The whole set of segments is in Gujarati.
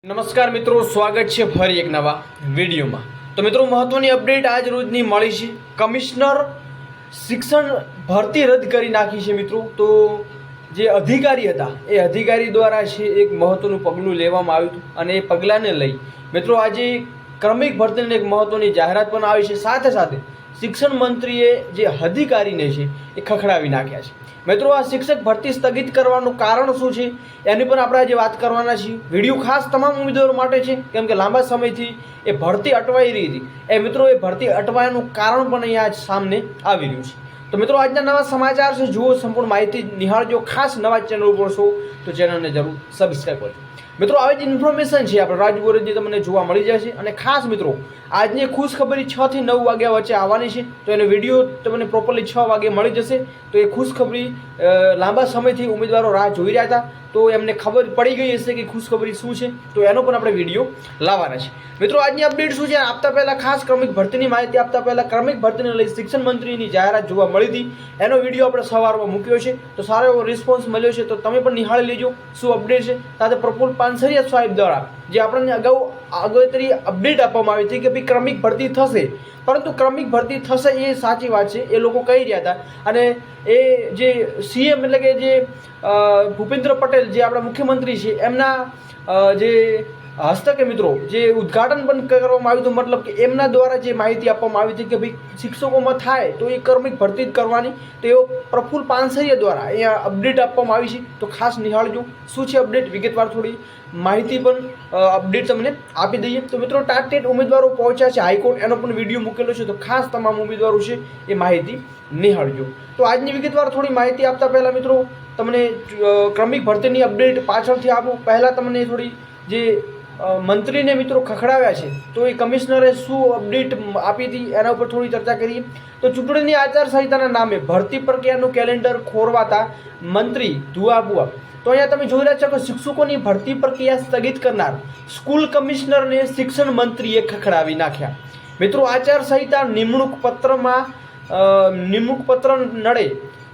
નમસ્કાર મિત્રો, સ્વાગત છે ફરી એક નવા વિડીયોમાં। તો મિત્રો, મહત્વની અપડેટ આજ રોજની મળી છે। કમિશનર શિક્ષણ ભરતી રદ કરી નાખી છે મિત્રો। તો જે અધિકારી હતા એ અધિકારી દ્વારા છે એક મહત્વનું પગલું લેવામાં આવ્યું હતું અને એ પગલાંને લઈ મિત્રો આજે ક્રમિક ભરતીની એક મહત્વની જાહેરાત પણ આવી છે। સાથે સાથે શિક્ષણ મંત્રીએ જે અધિકારીને છે એ ખખડાવી નાખ્યા છે। મિત્રો, આ શિક્ષક ભરતી સ્થગિત કરવાનું કારણ શું છે એની પણ આપણે આજે વાત કરવાના છીએ। વિડીયો ખાસ તમામ ઉમેદવારો માટે છે, કેમ કે લાંબા સમયથી એ ભરતી અટવાઈ રહી હતી। એ મિત્રો, એ ભરતી અટવાયાનું કારણ પણ અહીંયા સામે આવી રહ્યું છે। તો મિત્રો, આજના નવા સમાચાર છે, જુઓ સંપૂર્ણ માહિતી નિહાળજો। ખાસ નવા ચેનલ ઉપર છો તો ચેનલને જરૂર સબસ્ક્રાઈબ કરજો। મિત્રો, આવી જ ઇન્ફોર્મેશન છે આપણે રાજગોરેજી તમને જોવા મળી જશે। અને ખાસ મિત્રો, આજની ખુશખબરી 6 થી 9 વાગ્યા વચ્ચે આવવાની છે, તો એનો વિડીયો તમને પ્રોપરલી 6 વાગે મળી જશે। તો એ ખુશખબરી લાંબા સમયથી ઉમેદવારો રાહ જોઈ રહ્યા હતા, તો એમને ખબર પડી ગઈ હશે કે ખુશખબરી શું છે, તો એનો પણ આપણે વિડીયો લાવવાના છે। મિત્રો, આજની અપડેટ શું છે આપતા પહેલા ખાસ ક્રમિક ભરતીની માહિતી આપતા પહેલા ક્રમિક ભરતીને લઈ શિક્ષણ મંત્રીની જાહેરાત જોવા મળી હતી, એનો વિડીયો આપણે સવારમાં મૂક્યો છે। તો સારો એવો રિસ્પોન્સ મળ્યો છે, તો તમે પણ નિહાળી લેજો શું અપડેટ છે। સાથે પ્રફુલ્લ પાનસરિયા સાહેબ દ્વારા જે આપણને અગાઉતરી અપડેટ આપવામાં આવી હતી કે ભાઈ ક્રમિક ભરતી થશે, પરંતુ ક્રમિક ભરતી થશે એ સાચી વાત છે, એ લોકો કહી રહ્યા હતા। અને એ જે સીએમ એટલે કે જે ભૂપેન્દ્ર પટેલ જે આપણા મુખ્યમંત્રી છે એમના જે હસ્તકે મિત્રો જે ઉદ્ઘાટન પણ કરવામાં આવ્યું હતું, મતલબ કે એમના દ્વારા જે માહિતી આપવામાં આવી હતી કે ભાઈ શિક્ષકોમાં થાય તો એ ક્રમિક ભરતી જ કરવાની, તો એવો પ્રફુલ્લ પાનસરિયા દ્વારા અહીંયા અપડેટ આપવામાં આવી છે। તો ખાસ નિહાળજો શું છે અપડેટ, વિગતવાર થોડી માહિતી પણ અપડેટ તમને આપી દઈએ। તો મિત્રો, ટાર્ગેટ ઉમેદવારો પહોંચ્યા છે હાઈકોર્ટ, એનો પણ વિડીયો મૂકેલો છે, તો ખાસ તમામ ઉમેદવારો છે એ માહિતી નિહાળજો। તો આજની વિગતવાર થોડી માહિતી આપતા પહેલાં મિત્રો તમને ક્રમિક ભરતીની અપડેટ પાછળથી આપું પહેલાં તમને થોડી જે મંત્રીને મિત્રો ખખડાવ્યા છે, તો એ કમિશનરે શું અપડેટ આપી હતી એના ઉપર થોડી ચર્ચા કરીએ। તો ચૂંટણીની આચારસંહિતાના નામે ભરતી પ્રક્રિયાનું કેલેન્ડર ખોરવાતા મંત્રી ધુઆબુઆ। તો અહીંયા તમે જોઈ રહ્યા છો કે શિક્ષકોની ભરતી પ્રક્રિયા સ્થગિત કરનાર સ્કૂલ કમિશનરને શિક્ષણ મંત્રીએ ખખડાવી નાખ્યા। મિત્રો, આચારસંહિતા નિમણૂક પત્ર નડે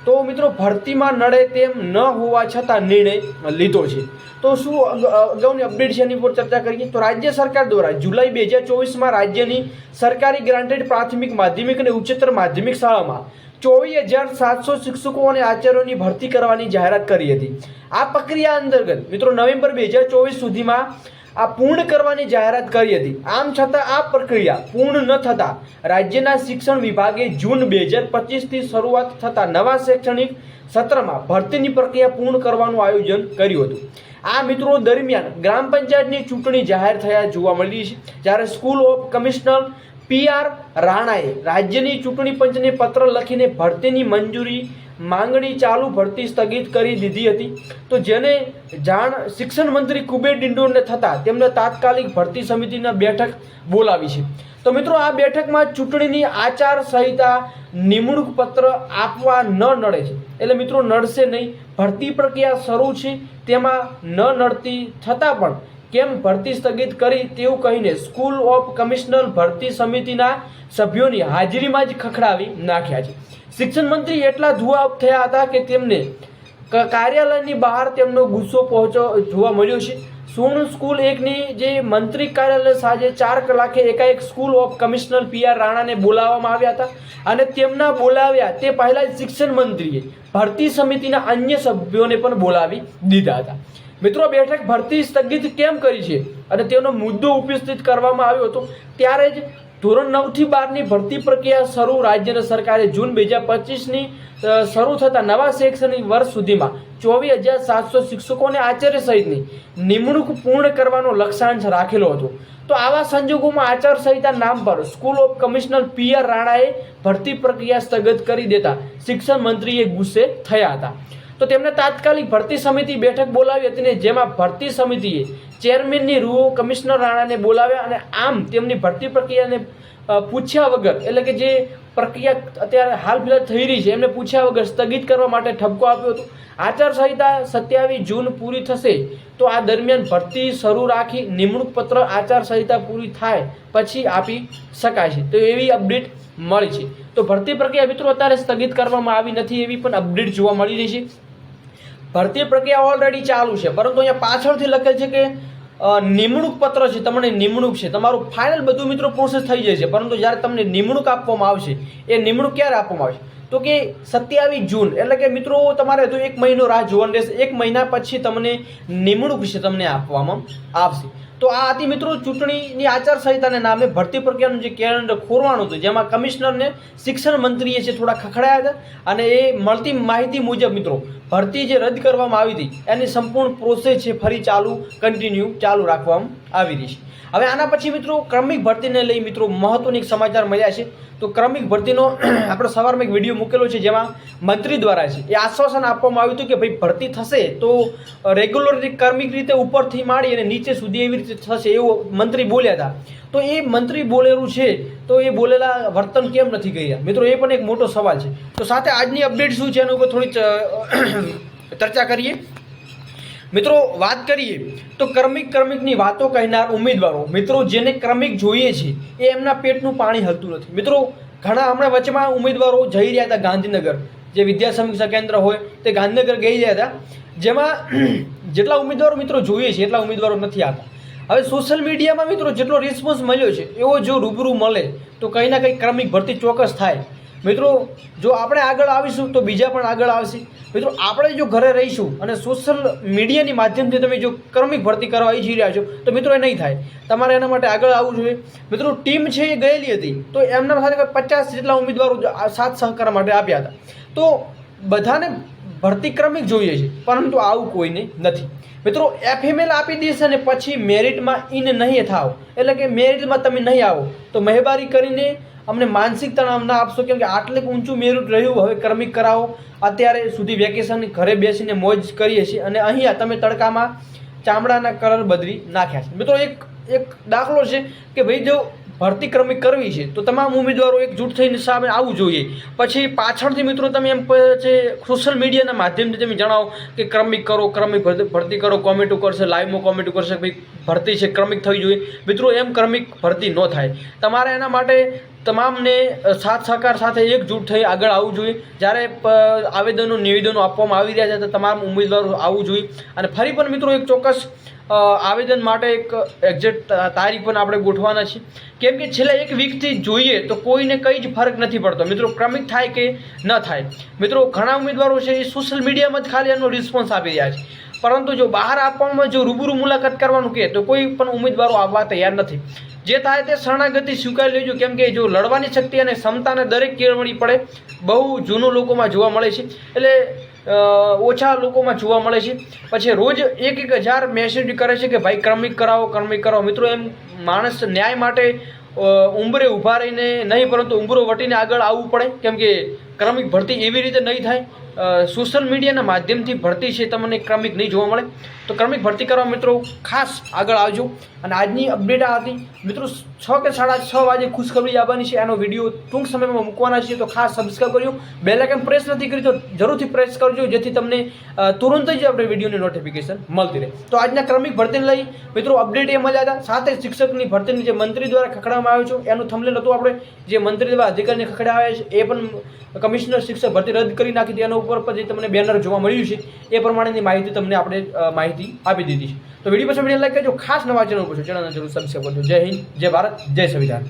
તો મિત્રો ભરતીમાં નડે તેમ ન હોવા છતાં નિર્ણય લીધો છે। તો શું અગાઉની અપડેટ છે એની પર ચર્ચા કરીએ। તો રાજ્ય સરકાર દ્વારા જુલાઈ 2024માં રાજ્યની સરકારી ગ્રાન્ટેડ પ્રાથમિક માધ્યમિક અને ઉચ્ચતર માધ્યમિક શાળામાં 24,700 શિક્ષકો અને આચાર્યોની ભરતી કરવાની જાહેરાત કરી હતી। આ પ્રક્રિયા અંતર્ગત મિત્રો નવેમ્બર 2024 સુધીમાં આ પૂર્ણ કરવાની જાહેરાત કરી હતી। આમ છતાં આ પ્રક્રિયા પૂર્ણ ન થતાં રાજ્યના શિક્ષણ વિભાગે જૂન 2025થી શરૂઆત થતા નવા શૈક્ષણિક સત્રમાં ભરતીની પ્રક્રિયા પૂર્ણ કરવાનું આયોજન કર્યું હતું। આ મિત્રો દરમિયાન ગ્રામ પંચાયતની ચૂંટણી જાહેર થયા જોવા મળી છે, જ્યારે સ્કૂલ ઓફ કમિશનર PR રાણાએ રાજ્યની ચૂંટણી પંચને પત્ર લખીને ભરતીની મંજૂરી માંગણી ચાલુ ભરતી સ્થગિત કરી દીધી હતી। તો જેને જાણ શિક્ષણ મંત્રી કુબેર ડિંડોરને થતાં તેમને તાત્કાલિક ભરતી સમિતિના બેઠક બોલાવી છે। તો મિત્રો, આ બેઠકમાં ચૂંટણીની આચારસંહિતા નિમણૂક પત્ર આપવા ન નડે છે, એટલે મિત્રો નડશે નહીં। ભરતી પ્રક્રિયા શરૂ છે તેમાં ન નડતી છતાં પણ કેમ ભરતી સ્થગિત કરી તેવું કહીને સ્કૂલ ઓફ કમિશનર ભરતી સમિતિના સભ્યોની હાજરીમાં જ ખખડાવી નાખ્યા છે। શિક્ષણ મંત્રી એટલા ધુઆ થયા હતા કે તેમને કાર્યાલયની બહાર તેમનો ગુસ્સો જોવા મળ્યો છે। સોનું સ્કૂલ 1ની જે મંત્રી કાર્યાલય સાંજે 4 કલાકે એકાએક સ્કૂલ ઓફ કમિશનર PR રાણાને બોલાવવામાં આવ્યા હતા અને તેમના બોલાવ્યા તે પહેલાં જ શિક્ષણ મંત્રીએ ભરતી સમિતિના અન્ય સભ્યોને પણ બોલાવી દીધા હતા। મિત્રો, બેઠક ભરતી સ્થગિત કેમ કરી છે અને તેનો મુદ્દો ઉપસ્થિત કરવામાં આવ્યો હતો, ત્યારે જ ધોરણ 9 થી 12ની ભરતી પ્રક્રિયા શરૂ રાજ્ય સરકારે જૂન 2025ની શરૂ થતા નવા શૈક્ષણિક વર્ષ સુધીમાં 24,700 શિક્ષકો અને આચાર્ય સહિતની નિમણૂક પૂર્ણ કરવાનો લક્ષ્યાંક રાખેલો હતો। તો આવા સંજોગોમાં આચારસંહિતા નામ પર સ્કૂલ ઓફ કમિશનર PR રાણાએ ભરતી પ્રક્રિયા સ્થગિત કરી દેતા શિક્ષણ મંત્રીએ ગુસ્સે થયા હતા। તો તેમને તાત્કાલિક ભરતી સમિતિ બેઠક બોલાવી હતી, ને જેમાં ભરતી સમિતિએ ચેરમેનની રૂઓ કમિશનર રાણાને બોલાવ્યા અને આમ તેમની ભરતી પ્રક્રિયાને પૂછ્યા વગર, એટલે કે જે પ્રક્રિયા અત્યારે હાલ ફિલહાલ થઈ રહી છે એમને પૂછ્યા વગર સ્થગિત કરવા માટે ઠપકો આપ્યો હતો। આચારસંહિતા 27 જૂન પૂરી થશે, તો આ દરમિયાન ભરતી શરૂ રાખી નિમણૂક પત્ર આચારસંહિતા પૂરી થાય પછી આપી શકાય છે, તો એવી અપડેટ મળી છે। તો ભરતી પ્રક્રિયા મિત્રો અત્યારે સ્થગિત કરવામાં આવી નથી એવી પણ અપડેટ જોવા મળી રહી છે। ભરતી પ્રક્રિયા ઓલરેડી ચાલુ છે, પરંતુ અહીંયા પાછળથી લખેલ છે કે નિમણૂક પત્ર છે, તમને નિમણૂક છે, તમારું ફાઇનલ બધું મિત્રો પ્રોસેસ થઈ જાય છે, પરંતુ જ્યારે તમને નિમણૂક આપવામાં આવશે, એ નિમણૂક ક્યારે આપવામાં આવશે તો કે 27 જૂન, એટલે કે મિત્રો તમારે તો 1 મહિનો રાહ જોવાની રહેશે. 1 મહિના પછી તમને નિમણૂક છે તમને આપવામાં આવશે. તો આ હતી મિત્રો ચૂંટણીની આચારસંહિતાના નામે ભરતી પ્રક્રિયાનું જે કેલેન્ડર ખોરવાનું હતું, જેમાં કમિશનરને શિક્ષણ મંત્રીએ છે થોડા ખખડાયા હતા, અને એ મળતી માહિતી મુજબ મિત્રો ભરતી જે રદ કરવામાં આવી હતી એની સંપૂર્ણ પ્રોસેસ છે ફરી કન્ટિન્યુ ચાલુ રાખવામાં આવી રહી છે. હવે આના પછી મિત્રો ક્રમિક ભરતીને લઈ મિત્રો મહત્વની સમાચાર મળ્યા છે. તો ક્રમિક ભરતીનો આપણે સવારમાં એક વિડીયો મૂકેલો છે, જેમાં મંત્રી દ્વારા છે એ આશ્વાસન આપવામાં આવ્યું હતું કે ભાઈ ભરતી થશે તો રેગ્યુલર ક્રમિક રીતે ઉપરથી માંડી અને નીચે સુધી એવી રીતે થશે, એવું મંત્રી બોલ્યા હતા. તો એ મંત્રી બોલેલું છે તો એ બોલેલા વર્તન કેમ નથી ગયા મિત્રો, એ પણ એક મોટો સવાલ છે. તો સાથે આજની અપડેટ શું છે એના ઉપર થોડી ચર્ચા કરીએ. મિત્રો વાત કરીએ તો ક્રમિકની વાતો કહેનાર ઉમેદવારો મિત્રો જેને ક્રમિક જોઈએ છે એ એમના પેટનું પાણી હલતું નથી. મિત્રો ઘણા હમણાં વચમાં ઉમેદવારો જઈ રહ્યા હતા ગાંધીનગર, જે વિદ્યા સમીક્ષા કેન્દ્ર હોય તે ગાંધીનગર ગઈ રહ્યા હતા, જેમાં જેટલા ઉમેદવારો મિત્રો જોઈએ છે એટલા ઉમેદવારો નથી આવતા. હવે સોશિયલ મીડિયામાં મિત્રો જેટલો રિસ્પોન્સ મળ્યો છે એવો જો રૂબરૂ મળે તો કંઈ ના કંઈ ક્રમિક ભરતી ચોક્કસ થાય. મિત્રો જો આપણે આગળ આવીશું તો બીજા પણ આગળ આવશે. મિત્રો આપણે જો ઘરે રહીશું અને સોશિયલ મીડિયાની માધ્યમથી તમે જો ક્રમિક ભરતી કરવા આવી જઈ રહ્યા છો તો મિત્રો એ નહીં થાય. તમારે એના માટે આગળ આવવું જોઈએ. મિત્રો ટીમ છે એ ગયેલી હતી તો એમના સાથે 50 જેટલા ઉમેદવારો સાથ સહકાર માટે આપ્યા હતા. તો બધાને ભરતી ક્રમિક જોઈએ છે, પરંતુ આવું કોઈને નથી. મિત્રો FML આપી દેશે અને પછી મેરિટમાં ઇન નહીં થાવ, એટલે કે મેરિટમાં તમે નહીં આવો તો મહેરબાની કરીને અમને માનસિક તણાવ ના આપશો, કેમ કે આટલે ઊંચું મેરિટ રહ્યું, હવે ક્રમિક કરાવો. અત્યારે સુધી વેકેશન ઘરે બેસીને મોજ કરીએ છીએ અને અહીંયા તમે તડકામાં ચામડાના કલર બદલી નાખ્યા છે. મિત્રો એક દાખલો છે કે ભાઈ જો ભરતી ક્રમિક કરવી છે તો તમામ ઉમેદવારો એકજૂટ થઈને સામે આવવું જોઈએ. પછી પાછળથી મિત્રો તમે એમ પછી સોશિયલ મીડિયાના માધ્યમથી તમે જણાવો કે ક્રમિક કરો, ક્રમિક ભરતી કરો, કોમેન્ટો કરશે, લાઈવમાં કોમેન્ટો કરશે, ભાઈ ભરતી છે ક્રમિક થવી જોઈએ. મિત્રો એમ ક્રમિક ભરતી ન થાય. તમારે એના માટે તમામને સાથ સહકાર સાથે એકજૂટ થઈ આગળ આવવું જોઈએ. જ્યારે આવેદનો નિવેદનો આપવામાં આવી રહ્યા છે તો તમામ ઉમેદવારો આવવું જોઈએ. અને ફરી પણ મિત્રો એક ચોક્કસ આવેદન માટે એક એક્ઝેક્ટ તારીખ પણ આપણે ગોઠવાના છીએ, કેમ કે છેલ્લા 1 વીકથી જોઈએ તો કોઈને કંઈ જ ફરક નથી પડતો મિત્રો ક્રમિક થાય કે ન થાય. મિત્રો ઘણા ઉમેદવારો છે એ સોશિયલ મીડિયામાં જ ખાલી એનો રિસ્પોન્સ આપી રહ્યા છે, પરંતુ જો બહાર આપવામાં જો રૂબરૂ મુલાકાત કરવાનું કહે તો કોઈ પણ ઉમેદવારો આવવા તૈયાર નથી. જે થાય તે શરણાગતિ સ્વીકારી લેજો, કેમ કે જો લડવાની શક્તિ અને ક્ષમતાને દરેક કેળવણી પડે. બહુ જૂનું લોકોમાં જોવા મળે છે, એટલે ઓછા લોકોમાં જોવા મળે છે. પછી રોજ 1,000 મેસેજ કરે છે કે ભાઈ ક્રમિક કરાવો, ક્રમિક કરાવો. મિત્રો એમ માણસ ન્યાય માટે ઉંબરે ઊભા રહીને નહીં, પરંતુ ઉંબરો વટીને આગળ આવવું પડે, કેમ કે ક્રમિક ભરતી એવી રીતે નહીં થાય. સોશિયલ મીડિયાના માધ્યમથી ભરતી છે તમને ક્રમિક નહીં જોવા મળે. તો ક્રમિક ભરતી કરવા મિત્રો ખાસ આગળ આવજો. અને આજની અપડેટ આ હતી મિત્રો. 6 કે 6:30 વાગે ખુશખબરી આવવાની છે, એનો વિડીયો ટૂંક સમયમાં મૂકવાના છે. તો ખાસ સબસ્ક્રાઈબ કરજો. બેલ આઇકન પ્રેસ નથી કરી તો જરૂરથી પ્રેસ કરજો, જેથી તમને તુરંત જ આપણે વિડીયોની નોટિફિકેશન મળતી રહે. તો આજના ક્રમિક ભરતીને લઈ મિત્રો અપડેટ એ મળ્યા હતા. સાથે શિક્ષકની ભરતીની જે મંત્રી દ્વારા ખખડાવવામાં આવ્યો છે એનું થંબનેલ હતું. આપણે જે મંત્રી દ્વારા અધિકારીને ખખડાવ્યા છે એ પણ કમિશનર શિક્ષક ભરતી રદ કરી નાખી હતી. એના ઉપર પછી તમને બેનર જોવા મળ્યું છે એ પ્રમાણેની માહિતી તમને આપણે માહિતી આપી દીધી છે. તો વિડીયો પસંદ વિડીયો લાઈક કરજો. ખાસ નવા ચેનલ પર છો, ચેનલને જરૂર સબસ્ક્રાઈબ કરજો. જય હિન્દ, જય ભારત, જય સંવિધાન.